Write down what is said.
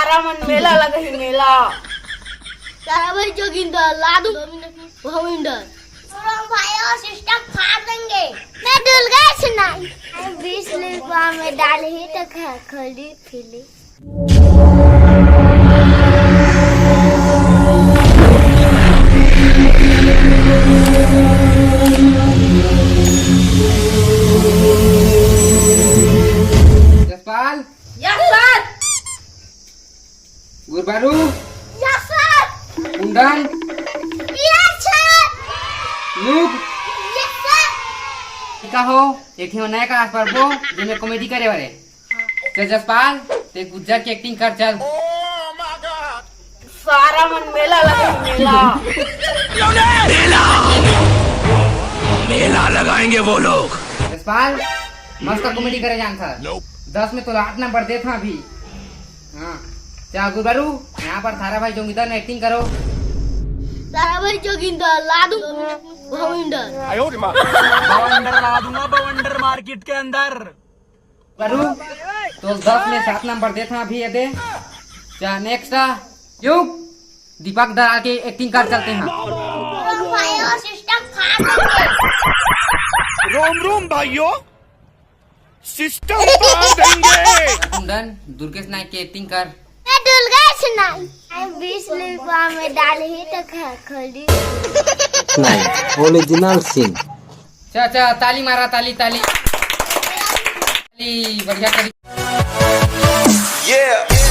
सारा मन मेला लगा ही मेला। सारा भाई जोगिंदर लादू भविंदर भाई और सिस्टम फाड़ देंगे। मैं डुल गया सुनाई 20 रुपया में डाल ही तो खड़ी फिली। Jaspal, yes sir. गुरबारू, yes sir. Kundan, yes sir. लूक, यस सर। का हो एक ही नया क्लास पर वो जिसमें कॉमेडी करे वाले। चल जसपाल, ते गुज्जर की एक्टिंग कर चल। सारा मन मेला लगा ही मेला। मेला लगाएंगे वो लोग। जसपाल, मस्त कॉमेडी करे जान था। 10 में तो 8 नंबर दे था अभी। हाँ, चल गुरबारू, यहाँ पर थारा भाई जोगिंदर ने एक्टिंग करो। सारा भाई जोगिंदर लादू भविंदर बवंडर ला दूंगा, बवंडर मार्केट के अंदर। गुरबारू, तो 10 में 7 नंबर दे था अभी ये दे। चल नेक्स्ट युग, दीपक दलाल के एक्टिंग कर चलते हैं। भाई और सिस्टम फाड़ देंगे। रोम रोम भाइयों, सिस्टम फाड़ देंगे। कुंदन, दुर्गेश नायक की एक्टिंग कर। मैं डुल गया सुनाई 20 रुपया में डाल ही तो खड़ी। नहीं ओरिजिनल सीन। चा ताली मारा, ताली ताली ताली, बढ़िया करी। Yeah.